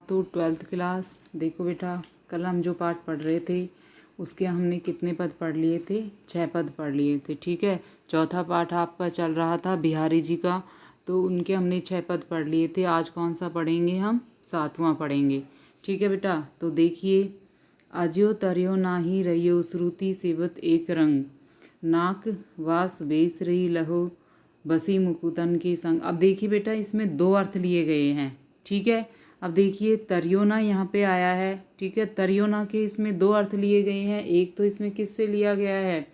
तो 12th class देखो बेटा, कल हम जो पाठ पढ़ रहे थे उसके हमने कितने पद पढ़ लिए थे? 6 पद पढ़ लिए थे। ठीक है, चौथा पाठ आपका चल रहा था बिहारी जी का, तो उनके हमने 6 पद पढ़ लिए थे। आज कौन सा पढ़ेंगे हम? 7वां पढ़ेंगे। ठीक है बेटा, तो देखिए, अज्यो तर्यो नाही रहियो श्रुति सेवत एक रंग, नाक वास बेस रही लहो बसी मुकुतन के संग। अब देखिए बेटा, इसमें 2 अर्थ लिए गए हैं। ठीक है, अब देखिए तर्योना यहाँ पे आया है। ठीक है, तर्योना के इसमें 2 अर्थ लिए गए हैं। एक तो इसमें किससे लिया गया है?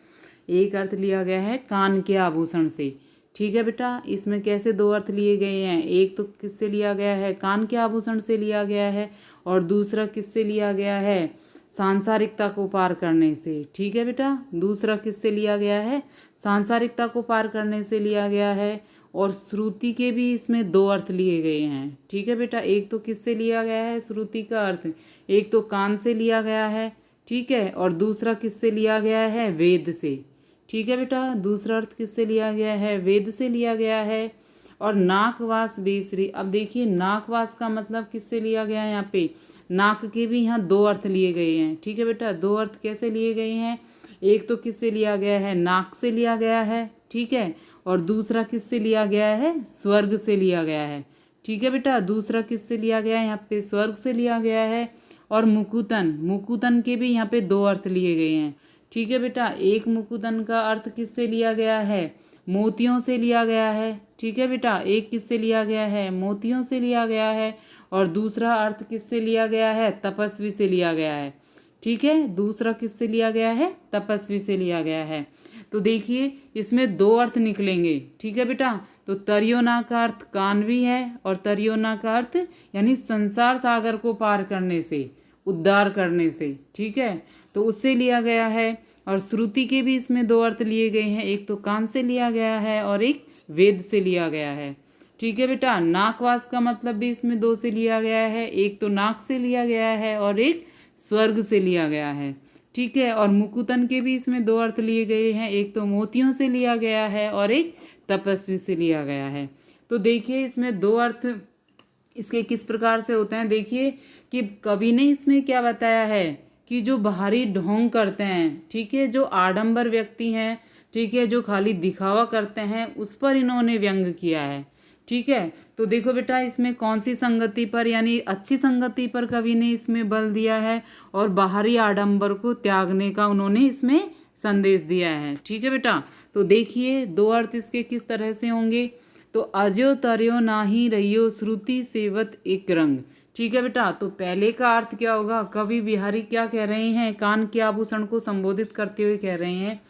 एक अर्थ लिया गया है कान के आभूषण से। ठीक है बेटा, इसमें कैसे 2 अर्थ लिए गए हैं? एक तो किससे लिया गया है? कान के आभूषण से लिया गया है, और दूसरा किससे लिया गया है? सांसारिकता को पार करने से। ठीक है बेटा, दूसरा किससे लिया गया है? सांसारिकता को पार करने से लिया गया है। और श्रुति के भी इसमें 2 अर्थ लिए गए हैं। ठीक है बेटा, एक तो किससे लिया गया है श्रुति का अर्थ? एक तो कान से लिया गया है। ठीक है, और दूसरा किससे लिया गया है? वेद से। ठीक है बेटा, दूसरा अर्थ किससे लिया गया है? वेद से लिया गया है। और नाकवास बेसरी, अब देखिए नाकवास का मतलब किससे लिया गया है? यहाँ पे नाक के भी यहाँ 2 अर्थ लिए गए हैं। ठीक है बेटा, 2 अर्थ कैसे लिए गए हैं? एक तो किससे लिया गया है? नाक से लिया गया है। ठीक है, और दूसरा किससे लिया गया है? स्वर्ग से लिया गया है। ठीक है बेटा, दूसरा किससे लिया गया है? यहाँ पे स्वर्ग से लिया गया है। और मुकुतन, मुकुतन के भी यहाँ पे 2 अर्थ लिए गए हैं। ठीक है बेटा, एक मुकुतन का अर्थ किससे लिया गया है? मोतियों से लिया गया है। ठीक है बेटा, एक किससे लिया गया है? मोतियों से लिया गया है। और दूसरा अर्थ किससे लिया गया है? तपस्वी से लिया गया है। ठीक है, दूसरा किससे लिया गया है? तपस्वी से लिया गया है। तो देखिए, इसमें 2 अर्थ निकलेंगे। ठीक है बेटा, तो तर्योना का अर्थ कान भी है, और तर्योना का अर्थ यानी संसार सागर को पार करने से, उद्धार करने से। ठीक है, तो उससे लिया गया है। और श्रुति के भी इसमें 2 अर्थ लिए गए हैं। एक तो कान से लिया गया है और एक वेद से लिया गया है। ठीक है बेटा, नाकवास का मतलब भी इसमें 2 से लिया गया है। एक तो नाक से लिया गया है और एक स्वर्ग से लिया गया है। ठीक है, और मुकुतन के भी इसमें 2 अर्थ लिए गए हैं। एक तो मोतियों से लिया गया है और एक तपस्वी से लिया गया है। तो देखिए, इसमें 2 अर्थ इसके किस प्रकार से होते हैं। देखिए कि कवि ने इसमें क्या बताया है कि जो बाहरी ढोंग करते हैं, ठीक है, जो आडंबर व्यक्ति हैं, ठीक है, जो खाली दिखावा करते हैं, उस पर इन्होंने व्यंग किया है। ठीक है, तो देखो बेटा, इसमें कौन सी संगति पर यानी अच्छी संगति पर कवि ने इसमें बल दिया है, और बाहरी आडंबर को त्यागने का उन्होंने इसमें संदेश दिया है। ठीक है बेटा, तो देखिए 2 अर्थ इसके किस तरह से होंगे। तो अज्यो तर्यो नाही रहियो श्रुति सेवत एक रंग। ठीक है बेटा, तो पहले का अर्थ क्या होगा? कवि बिहारी क्या कह रहे हैं? कान के आभूषण को संबोधित करते हुए कह रहे हैं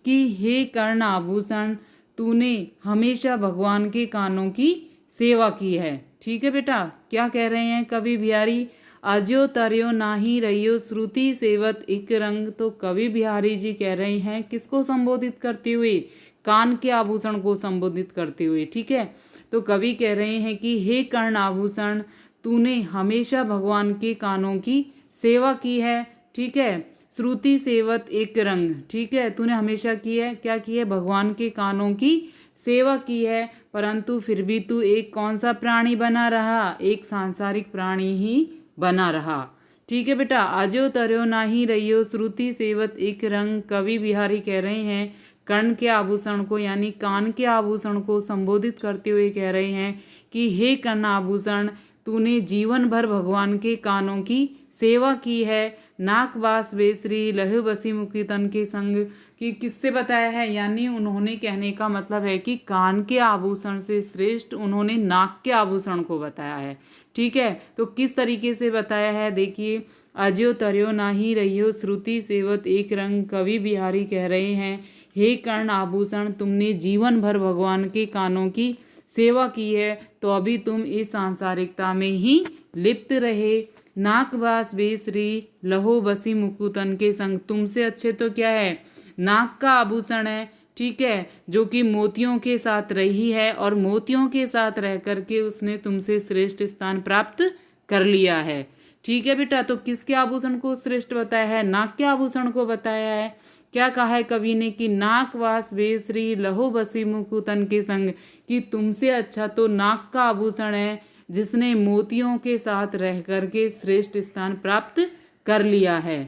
कि हे कर्ण आभूषण, तूने हमेशा भगवान के कानों की सेवा की है। ठीक है बेटा, क्या कह रहे हैं कवि बिहारी? अज्यो तर्यो नाही रहियो श्रुति सेवत एक रंग। तो कवि बिहारी जी कह रहे हैं किसको संबोधित करते हुए? कान के आभूषण को संबोधित करते हुए। ठीक है, तो कवि कह रहे हैं कि हे कर्ण आभूषण, तूने हमेशा भगवान के कानों की सेवा की है। ठीक है, श्रुति सेवत एक रंग। ठीक है, तूने हमेशा की है, क्या की है? भगवान के कानों की सेवा की है, परंतु फिर भी तू एक कौन सा प्राणी बना रहा? एक सांसारिक प्राणी ही बना रहा। ठीक है बेटा, अज्यो तर्यो नाही रहियो श्रुति सेवत एक रंग। कवि बिहारी कह रहे हैं कर्ण के आभूषण को यानी कान के आभूषण को संबोधित करते हुए कह रहे हैं कि हे कर्ण आभूषण, तूने जीवन भर भगवान के कानों की सेवा की है। नाक बास बेसरी लह बसी मुखी तन के संग, कि किससे बताया है? यानी उन्होंने कहने का मतलब है कि कान के आभूषण से श्रेष्ठ उन्होंने नाक के आभूषण को बताया है। ठीक है, तो किस तरीके से बताया है? देखिए, अज्यो तर्यो नाही रहियो श्रुति सेवत एक रंग। कवि बिहारी कह रहे हैं हे कर्ण आभूषण, तुमने जीवन भर भगवान के कानों की सेवा की है, तो अभी तुम इस सांसारिकता में ही लिप्त रहे। नाकबास बेसरी लहो बसी मुकुतन के संग, तुमसे अच्छे तो क्या है? नाक का आभूषण है। ठीक है, जो कि मोतियों के साथ रही है, और मोतियों के साथ रह करके उसने तुमसे श्रेष्ठ स्थान प्राप्त कर लिया है। ठीक है बेटा, तो किसके आभूषण को श्रेष्ठ बताया है? नाक के आभूषण को बताया है। क्या कहा है कवि ने कि नाक वास बेसरी लहो बसी मुकुतन के संग, कि तुमसे अच्छा तो नाक का आभूषण है, जिसने मोतियों के साथ रह करके श्रेष्ठ स्थान प्राप्त कर लिया है।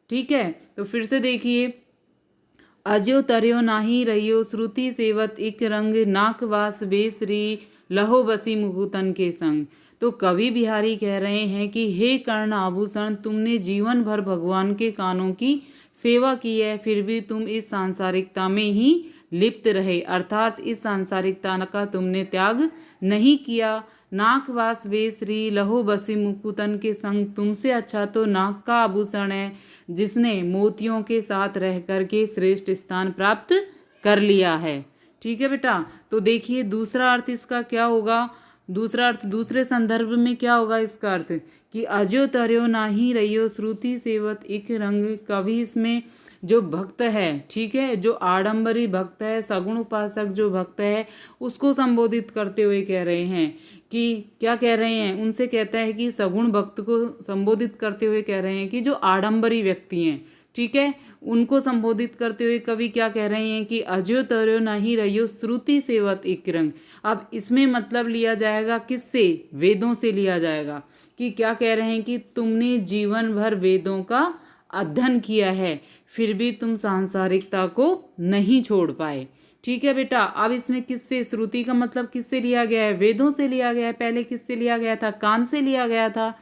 ठीक है, तो फिर से देखिए, अज्यो तर्यो नाही रहियो श्रुति सेवत इक रंग नाकवास बेसरी लहो बसी मुकुतन के संग। तो कवि बिहारी कह रहे हैं कि हे कर्ण आभूषण, तुमने जीवन भर भगवान के कानों की सेवा की है, फिर भी तुम इस सांसारिकता में ही लिप्त रहे, अर्थात इस सांसारिकता का तुमने त्याग नहीं किया। नाकवास बेसरी लहो बसी मुकुतन के संग, तुमसे अच्छा तो नाक का आभूषण है जिसने मोतियों के साथ रह करके श्रेष्ठ स्थान प्राप्त कर लिया है। ठीक है बेटा, तो देखिए दूसरा अर्थ इसका क्या होगा, दूसरा अर्थ दूसरे संदर्भ में क्या होगा इसका अर्थ कि अज्यो तर्यो नाही रहियो श्रुति सेवत इक रंग। कवि इसमें जो भक्त है, ठीक है, जो आडंबरी भक्त है, सगुण उपासक जो भक्त है, उसको संबोधित करते हुए कह रहे हैं कि क्या कह रहे हैं, उनसे कहता है कि सगुण भक्त को संबोधित करते हुए कह रहे हैं कि जो आडंबरी व्यक्ति हैं, ठीक है, उनको संबोधित करते हुए कवि क्या कह रहे हैं कि अज्यो तर्यो नहीं रहियो श्रुति सेवत इक रंग। अब इसमें मतलब लिया जाएगा किससे, वेदों से लिया जाएगा, कि क्या कह रहे हैं कि तुमने जीवन भर वेदों का अध्ययन किया है, फिर भी तुम सांसारिकता को नहीं छोड़ पाए। ठीक है बेटा, अब इसमें किससे, श्रुति का मतलब किससे लिया गया है, वेदों से लिया गया है। पहले किससे लिया गया था, कान से लिया गया था।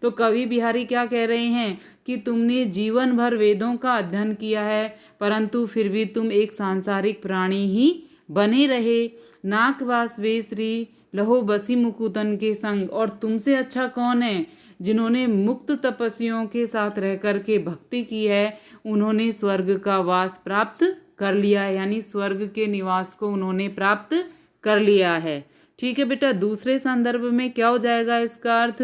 तो कवि बिहारी क्या कह रहे हैं कि तुमने जीवन भर वेदों का अध्ययन किया है, परंतु फिर भी तुम एक सांसारिक प्राणी ही बने रहे। नाकवास वेश्री लहो बसी मुकुतन के संग, और तुमसे अच्छा कौन है, जिन्होंने मुक्त तपस्वियों के साथ रह करके भक्ति की है, उन्होंने स्वर्ग का वास प्राप्त कर लिया है, यानी स्वर्ग के निवास को उन्होंने प्राप्त कर लिया है। ठीक है बेटा, दूसरे संदर्भ में क्या हो जाएगा इसका अर्थ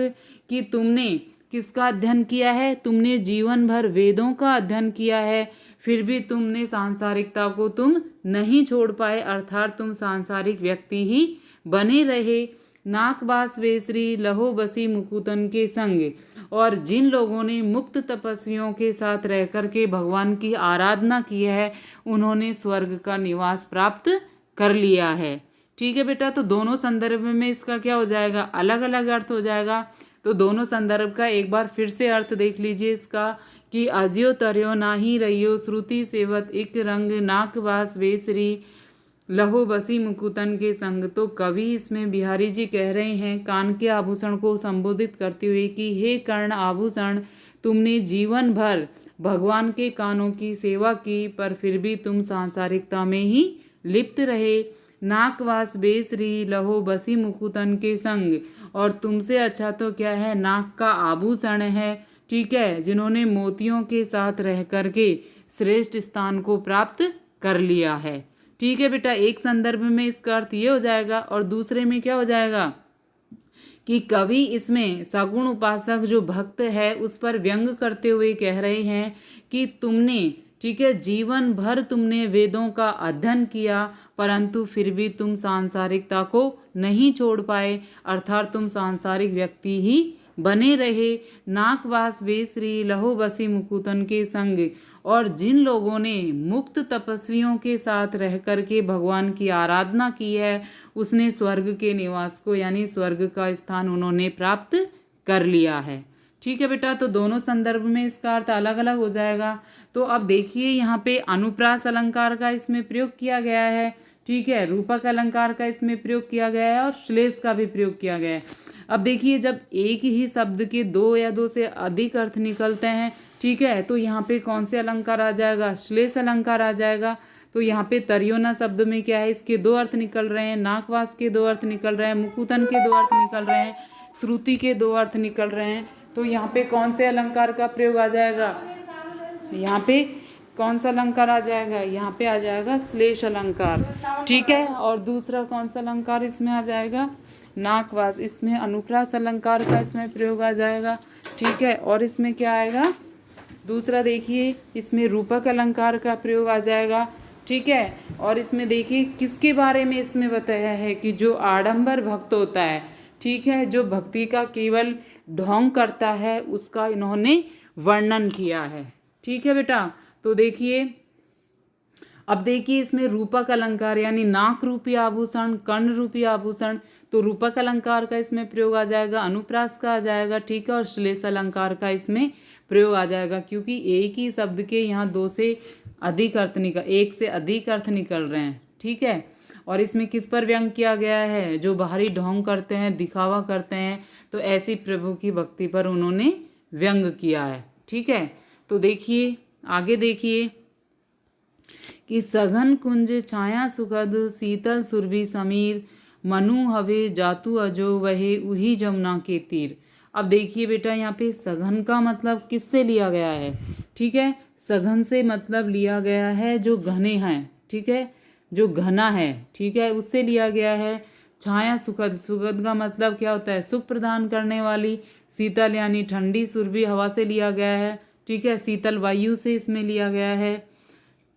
कि तुमने किसका अध्ययन किया है, तुमने जीवन भर वेदों का अध्ययन किया है, फिर भी तुमने सांसारिकता को तुम नहीं छोड़ पाए, अर्थात तुम सांसारिक व्यक्ति ही बने रहे। नाकबास वेश्री लहो बसी मुकुतन के संग, और जिन लोगों ने मुक्त तपस्वियों के साथ रह कर के भगवान की आराधना की है, उन्होंने स्वर्ग का निवास प्राप्त कर लिया है। ठीक है बेटा, तो दोनों संदर्भ में इसका क्या हो जाएगा, अलग अलग अर्थ हो जाएगा। तो दोनों संदर्भ का एक बार फिर से अर्थ देख लीजिए इसका कि अज्यो तर्यो नाही रहियो श्रुति सेवत इक रंग नाकवास वेश्री लहो बसी मुकुतन के संग। तो कवि इसमें बिहारी जी कह रहे हैं कान के आभूषण को संबोधित करते हुए कि हे कर्ण आभूषण, तुमने जीवन भर भगवान के कानों की सेवा की, पर फिर भी तुम सांसारिकता में ही लिप्त रहे। नाकवास बेसरी लहो बसी मुकुतन के संग, और तुमसे अच्छा तो क्या है, नाक का आभूषण है, ठीक है, जिन्होंने मोतियों के साथ रह करके श्रेष्ठ स्थान को प्राप्त कर लिया है। ठीक है बेटा, एक संदर्भ में इसका अर्थ ये हो जाएगा, और दूसरे में क्या हो जाएगा कि कवि इसमें सगुण उपासक जो भक्त है उस पर व्यंग करते हुए कह रहे हैं कि तुमने, ठीक है, जीवन भर तुमने वेदों का अध्ययन किया, परंतु फिर भी तुम सांसारिकता को नहीं छोड़ पाए, अर्थात तुम सांसारिक व्यक्ति ही बने रहे। नाकवास वेश्री लहो बसी मुकुतन के संग, और जिन लोगों ने मुक्त तपस्वियों के साथ रह करके भगवान की आराधना की है, उसने स्वर्ग के निवास को, यानी स्वर्ग का स्थान उन्होंने प्राप्त कर लिया है। ठीक है बेटा, तो दोनों संदर्भ में इसका अर्थ अलग अलग हो जाएगा। तो अब देखिए यहाँ पे अनुप्रास अलंकार का इसमें प्रयोग किया गया है, ठीक है, रूपक अलंकार का इसमें प्रयोग किया गया है, और श्लेष का भी प्रयोग किया गया है। अब देखिए, जब एक ही शब्द के दो या दो से अधिक अर्थ निकलते हैं, ठीक है, तो यहाँ पे कौन से अलंकार आ जाएगा, श्लेष अलंकार आ जाएगा। तो यहाँ पे तर्योना शब्द में क्या है, इसके दो अर्थ निकल रहे हैं, नाकवास के दो अर्थ निकल रहे हैं, मुकुतन के दो अर्थ निकल रहे हैं, श्रुति के दो अर्थ निकल रहे हैं। तो यहाँ पे कौन से अलंकार का प्रयोग आ जाएगा, यहाँ पे कौन सा अलंकार आ जाएगा, यहाँ पे आ जाएगा श्लेष अलंकार, ठीक है। और दूसरा कौन सा अलंकार इसमें आ जाएगा, नाकवास, इसमें अनुप्रास अलंकार का इसमें प्रयोग आ जाएगा, ठीक है। और इसमें क्या आएगा, दूसरा देखिए, इसमें रूपक अलंकार का प्रयोग आ जाएगा, ठीक है। और इसमें देखिए किसके बारे में इसमें बताया है कि जो आडंबर भक्त होता है, ठीक है, जो भक्ति का केवल ढोंग करता है, उसका इन्होंने वर्णन किया है। ठीक है बेटा, तो देखिए, अब देखिए इसमें रूपक अलंकार यानी नाक रूपी आभूषण, कर्ण रूपी आभूषण, तो रूपक अलंकार का इसमें प्रयोग आ जाएगा, अनुप्रास का आ जाएगा, ठीक है, और श्लेष अलंकार का इसमें प्रयोग आ जाएगा, क्योंकि एक ही शब्द के यहाँ एक से अधिक अर्थ निकल रहे हैं, ठीक है। और इसमें किस पर व्यंग किया गया है? जो बाहरी ढोंग करते हैं, दिखावा करते हैं, तो ऐसी प्रभु की भक्ति पर उन्होंने व्यंग किया है, ठीक है। तो देखिए आगे देखिए कि सघन कुंज छाया सुखद शीतल सुरभि समीर मनु हवे जातु अजो वहे उही जमुना के तीर। अब देखिए बेटा यहाँ पे सघन का मतलब किससे लिया गया है, ठीक है। सघन से मतलब लिया गया है जो घने हैं, ठीक है, जो घना है, ठीक है, उससे लिया गया है। छाया सुखद, सुखद का मतलब क्या होता है? सुख प्रदान करने वाली। शीतल यानी ठंडी, सुरभि हवा से लिया गया है, ठीक है, शीतल वायु से इसमें लिया गया है,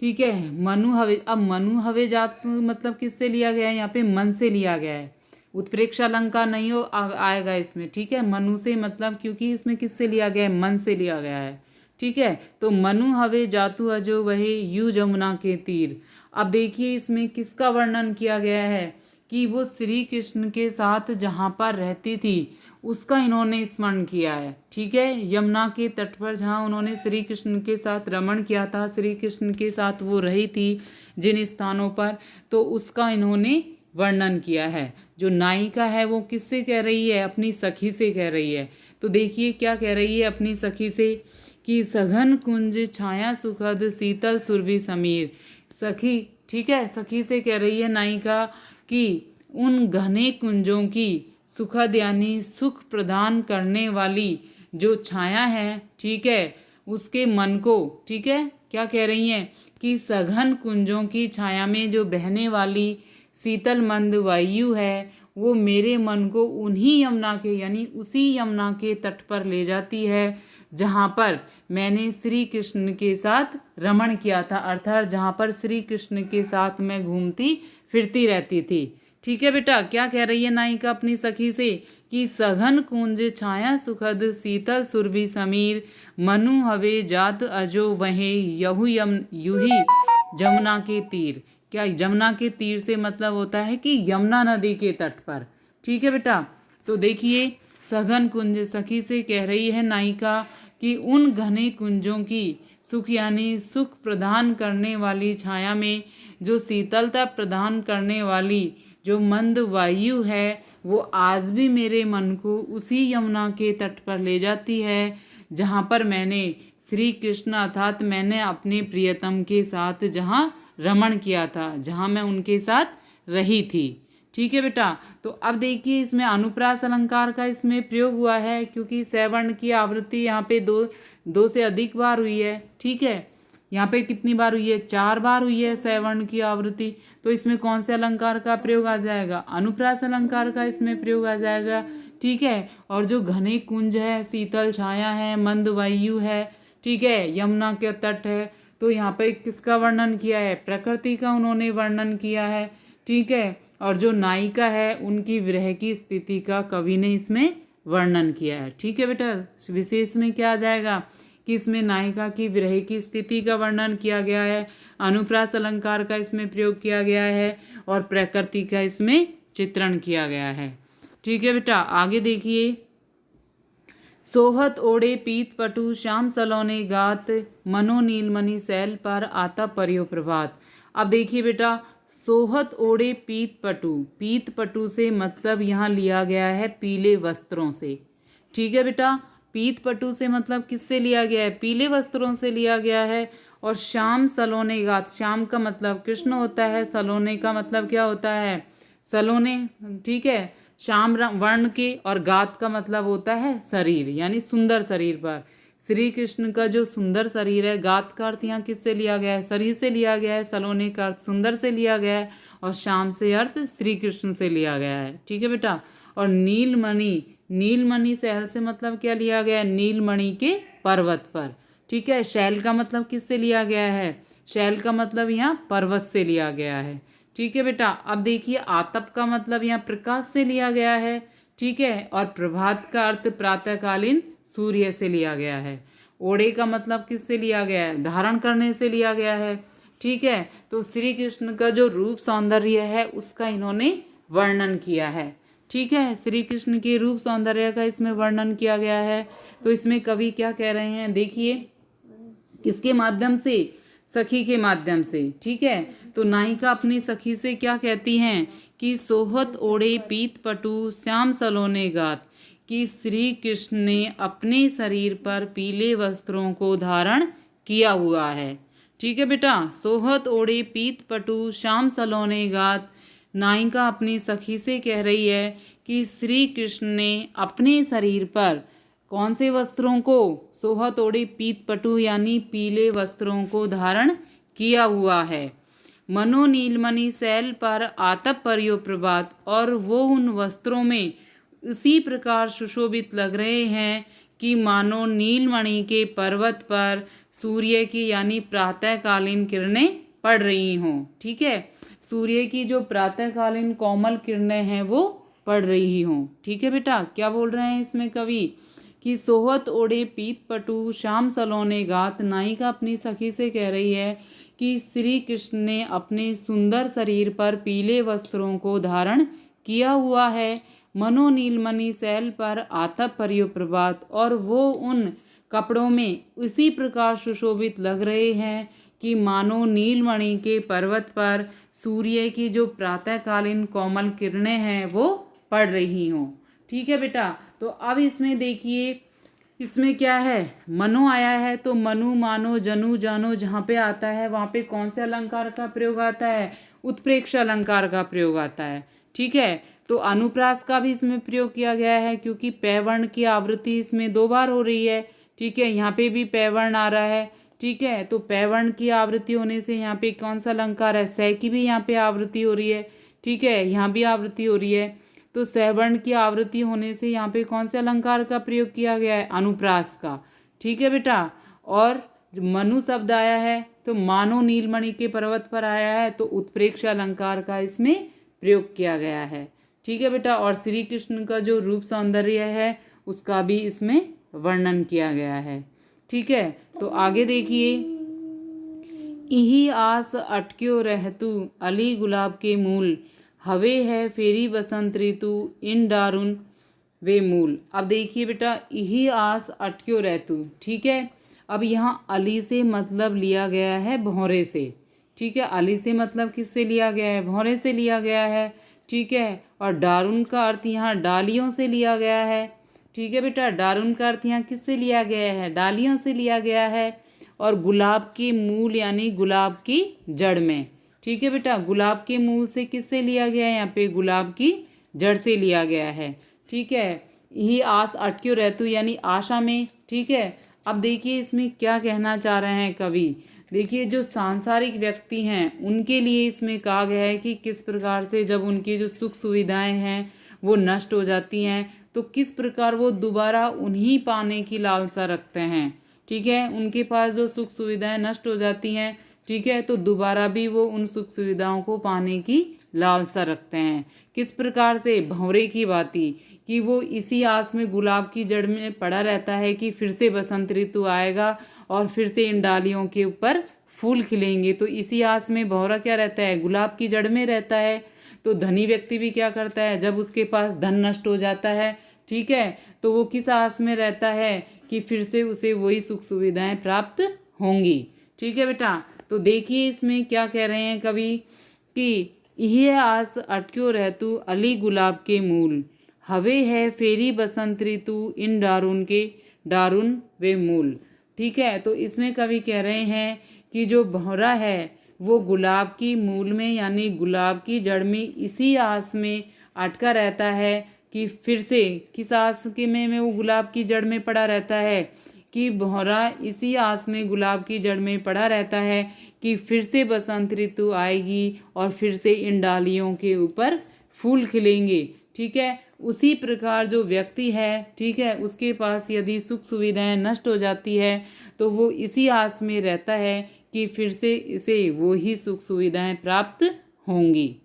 ठीक है। मनु हवे, अब मनु हवे जात मतलब किससे लिया गया है? यहाँ पे मन से लिया गया है, उत्प्रेक्षा अलंकार नहीं आएगा इसमें, ठीक है। मनु से मतलब क्योंकि इसमें किससे लिया गया है? मन से लिया गया है, ठीक है। तो मनु हवे जातु अजो वहे यू जमुना के तीर। अब देखिए इसमें किसका वर्णन किया गया है कि वो श्री कृष्ण के साथ जहाँ पर रहती थी उसका इन्होंने स्मरण किया है, ठीक है। यमुना के तट पर जहाँ उन्होंने श्री कृष्ण के साथ रमण किया था, श्री कृष्ण के साथ वो रही थी जिन स्थानों पर, तो उसका इन्होंने वर्णन किया है। जो नायिका है वो किससे कह रही है? अपनी सखी से कह रही है। तो देखिए क्या कह रही है अपनी सखी से कि सघन कुंज छाया सुखद शीतल सुरभि समीर। सखी, ठीक है, सखी से कह रही है नायिका कि उन घने कुंजों की सुखद यानी सुख प्रदान करने वाली जो छाया है, ठीक है, उसके मन को, ठीक है, क्या कह रही हैं कि सघन कुंजों की छाया में जो बहने वाली शीतल मंद वायु है वो मेरे मन को उन्हीं यमुना के यानी उसी यमुना के तट पर ले जाती है जहाँ पर मैंने श्री कृष्ण के साथ रमण किया था, अर्थात जहाँ पर श्री कृष्ण के साथ मैं घूमती फिरती रहती थी, ठीक है बेटा। क्या कह रही है नायिका अपनी सखी से कि सघन कुंज छाया सुखद शीतल सुरभि समीर मनु हवे जात अजो वहे यूही जमुना के तीर। क्या जमुना के तीर से मतलब होता है कि यमुना नदी के तट पर, ठीक है बेटा। तो देखिए सघन कुंज, सखी से कह रही है नायिका कि उन घने कुंजों की सुख यानी सुख प्रदान करने वाली छाया में जो शीतलता प्रदान करने वाली जो मंद वायु है वो आज भी मेरे मन को उसी यमुना के तट पर ले जाती है जहाँ पर मैंने श्री कृष्ण अर्थात मैंने अपने प्रियतम के साथ जहाँ रमण किया था, जहाँ मैं उनके साथ रही थी, ठीक है बेटा। तो अब देखिए इसमें अनुप्रास अलंकार का इसमें प्रयोग हुआ है क्योंकि सवर्ण की आवृत्ति यहाँ पे दो से अधिक बार हुई है, ठीक है। यहाँ पे कितनी बार हुई है? 4 बार हुई है सवर्ण की आवृत्ति। तो इसमें कौन से अलंकार का प्रयोग आ जाएगा? अनुप्रास अलंकार का इसमें प्रयोग आ जाएगा, ठीक है। और जो घने कुंज है, शीतल छाया है, मंद वायु है, ठीक है, यमुना के तट है, तो यहाँ पे किसका वर्णन किया है? प्रकृति का उन्होंने वर्णन किया है, ठीक है। और जो नायिका है उनकी विरह की स्थिति का कवि ने इसमें वर्णन किया है, ठीक है बेटा। विशेष में क्या आ जाएगा कि इसमें नायिका की विरह की स्थिति का वर्णन किया गया है, अनुप्रास अलंकार का इसमें प्रयोग किया गया है और प्रकृति का इसमें चित्रण किया गया है, ठीक है बेटा। आगे देखिए सोहत ओढ़े पीत पटु श्याम सलोने गात मनो नीलमणि सैल पर आता परियो प्रभात। अब देखिए बेटा सोहत ओढ़े पीत पटु से मतलब यहाँ लिया गया है पीले वस्त्रों से, ठीक है बेटा। पीत पटु से मतलब किससे लिया गया है? पीले वस्त्रों से लिया गया है। और श्याम सलोने गात, श्याम का मतलब कृष्ण होता है, सलोने का मतलब क्या होता है? सलोने, ठीक है, श्याम वर्ण के, और गात का मतलब होता है शरीर यानी सुंदर शरीर पर। श्री कृष्ण का जो सुंदर शरीर है, गात का अर्थ यहाँ किससे लिया गया है? शरीर से लिया गया है, सलोने का अर्थ सुंदर से लिया गया है, और श्याम से अर्थ श्री कृष्ण से लिया गया है, ठीक है बेटा। और नीलमणि, नीलमणि शैल से मतलब क्या लिया गया है? नीलमणि के पर्वत पर, ठीक है। शैल का मतलब किससे लिया गया है? शैल का मतलब यहाँ पर्वत से लिया गया है, ठीक है बेटा। अब देखिए आतप का मतलब यहाँ प्रकाश से लिया गया है, ठीक है। और प्रभात का अर्थ प्रातःकालीन सूर्य से लिया गया है। ओढ़े का मतलब किससे लिया गया है? धारण करने से लिया गया है, ठीक है। तो श्री कृष्ण का जो रूप सौंदर्य है उसका इन्होंने वर्णन किया है, ठीक है। श्री कृष्ण के रूप सौंदर्य का इसमें वर्णन किया गया है। तो इसमें कवि क्या कह रहे हैं, देखिए, किसके माध्यम से, सखी के माध्यम से। ठीक है, तो नायिका अपनी सखी से क्या कहती हैं कि सोहत ओढ़े पीत पटु श्याम सलोने गात, कि श्री कृष्ण ने अपने शरीर पर पीले वस्त्रों को धारण किया हुआ है। ठीक है बेटा, सोहत ओढ़े पीत पटु श्याम सलोने गात, नायिका अपनी सखी से कह रही है कि श्री कृष्ण ने अपने शरीर पर कौन से वस्त्रों को, सोहत ओढ़े पीत पटु यानी पीले वस्त्रों को धारण किया हुआ है। मनो नीलमणि शैल पर आतप पर्यो प्रभात, और वो उन वस्त्रों में इसी प्रकार सुशोभित लग रहे हैं कि मानो नीलमणि के पर्वत पर सूर्य की यानी प्रातःकालीन किरणें पड़ रही हों। ठीक है, सूर्य की जो प्रातःकालीन कोमल किरणें हैं वो पड़ रही हों। ठीक है बेटा, क्या बोल रहे हैं इसमें कवि कि सोहत ओढ़े पीत पटु श्याम सलोने गात, नायिका अपनी सखी से कह रही है कि श्री कृष्ण ने अपने सुंदर शरीर पर पीले वस्त्रों को धारण किया हुआ है। मनो नीलमणि शैल पर आतप पर्यो प्रभात, और वो उन कपड़ों में इसी प्रकार सुशोभित लग रहे हैं कि मानो नीलमणि के पर्वत पर सूर्य की जो प्रातःकालीन कोमल किरणें हैं वो पड़ रही हों। ठीक है बेटा, तो अब इसमें देखिए, इसमें क्या है, मनो आया है, तो मनु मानो जनु जानो जहाँ पे आता है वहाँ पे कौन से अलंकार का प्रयोग आता है, उत्प्रेक्ष अलंकार का प्रयोग आता है। ठीक है, तो अनुप्रास का भी इसमें प्रयोग किया गया है, क्योंकि पैवर्ण की आवृत्ति इसमें 2 बार हो रही है। ठीक है, यहाँ पे भी पैवर्ण आ रहा है। ठीक है, तो पैवर्ण की आवृत्ति होने से यहाँ पे कौन सा अलंकार है, सै की भी यहाँ पे आवृत्ति हो रही है। ठीक है, यहाँ भी आवृत्ति हो रही है, तो सैवर्ण की आवृत्ति होने से यहाँ पे कौन से अलंकार का प्रयोग किया गया है, अनुप्रास का। ठीक है बेटा, और मनु शब्द आया है तो मानो नीलमणि के पर्वत पर आया है, तो उत्प्रेक्ष अलंकार का इसमें प्रयोग किया गया है। ठीक है बेटा, और श्री कृष्ण का जो रूप सौंदर्य है उसका भी इसमें वर्णन किया गया है। ठीक है, तो आगे देखिए, इही आस अटक्यो रहतु अली गुलाब के मूल, हवे है फेरी बसंत ऋतु इन डारुन वे मूल। अब देखिए बेटा, यही आस अटक्यो रहतु। ठीक है, अब यहाँ अली से मतलब लिया गया है भौरे से। ठीक है, अली से मतलब किससे लिया गया है, भौरे से लिया गया है। ठीक है, और डारुन का अर्थ यहाँ डालियों से लिया गया है। ठीक है बेटा, डारुन का अर्थ यहाँ किससे लिया गया है, डालियों से लिया गया है। और गुलाब के मूल यानी गुलाब की जड़ में। ठीक है बेटा, गुलाब के मूल से किससे लिया गया है, यहाँ पे गुलाब की जड़ से लिया गया है। ठीक है, यही आस अटक्यो रहतु यानी आशा में। ठीक है, अब देखिए इसमें क्या कहना चाह रहे हैं कवि। देखिए, जो सांसारिक व्यक्ति हैं उनके लिए इसमें कहा गया है कि किस प्रकार से जब उनकी जो सुख सुविधाएं हैं वो नष्ट हो जाती हैं तो किस प्रकार वो दोबारा उन्हीं पाने की लालसा रखते हैं। ठीक है, उनके पास जो सुख सुविधाएं नष्ट हो जाती हैं, ठीक है, तो दोबारा भी वो उन सुख सुविधाओं को पाने की लालसा रखते हैं। किस प्रकार से, भंवरे की भांति, कि वो इसी आस में गुलाब की जड़ में पड़ा रहता है कि फिर से बसंत ऋतु आएगा और फिर से इन डालियों के ऊपर फूल खिलेंगे। तो इसी आस में भंवरा क्या रहता है, गुलाब की जड़ में रहता है। तो धनी व्यक्ति भी क्या करता है, जब उसके पास धन नष्ट हो जाता है, ठीक है, तो वो किस आस में रहता है कि फिर से उसे वही सुख सुविधाएं प्राप्त होंगी। ठीक है बेटा, तो देखिए इसमें क्या कह रहे हैं कवि कि यह आस अटक्यो रहतु अली गुलाब के मूल, हवे है फेरी बसंत ऋतु इन डारुन वे मूल। ठीक है, तो इसमें कवि कह रहे हैं कि जो भंवरा है वो गुलाब की मूल में यानी गुलाब की जड़ में इसी आस में अटका रहता है कि फिर से किस आस के में वो गुलाब की जड़ में पड़ा रहता है कि भंवरा इसी आस में गुलाब की जड़ में पड़ा रहता है कि फिर से बसंत ऋतु आएगी और फिर से इन डालियों के ऊपर फूल खिलेंगे। ठीक है, उसी प्रकार जो व्यक्ति है, ठीक है, उसके पास यदि सुख सुविधाएं नष्ट हो जाती है तो वो इसी आस में रहता है कि फिर से इसे वो ही सुख सुविधाएं प्राप्त होंगी।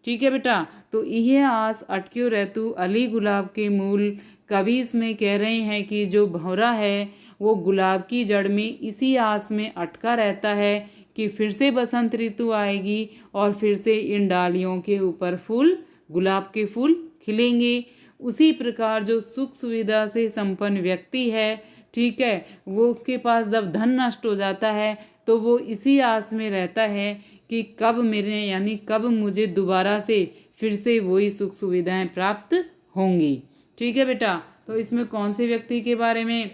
ठीक है बेटा, तो यह आस अटक्यो रहतु अली गुलाब के मूल, कवि इसमें कह रहे हैं कि जो भंवरा है वो गुलाब की जड़ में इसी आस में अटका रहता है कि फिर से बसंत ऋतु आएगी और फिर से इन डालियों के ऊपर फूल, गुलाब के फूल खिलेंगे। उसी प्रकार जो सुख सुविधा से संपन्न व्यक्ति है, ठीक है, वो उसके पास जब धन नष्ट हो जाता है तो वो इसी आस में रहता है कि कब मेरे यानी कब मुझे दोबारा से फिर से वही सुख सुविधाएं प्राप्त होंगी। ठीक है बेटा, तो इसमें कौन से व्यक्ति के बारे में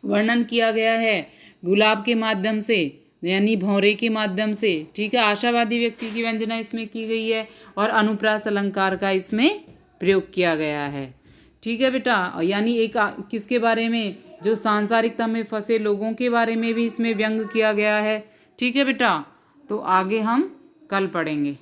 वर्णन किया गया है? गुलाब के माध्यम से यानी भौरे के माध्यम से, ठीक है, आशावादी व्यक्ति की व्यंजना इसमें की गई है और अनुप्रास अलंकार का इसमें प्रयोग किया गया है। ठीक है बेटा, यानी एक किसके बारे में? जो सांसारिकता में फंसे लोगों के बारे में भी इसमें व्यंग किया गया है। ठीक है बेटा, तो आगे हम कल पढ़ेंगे।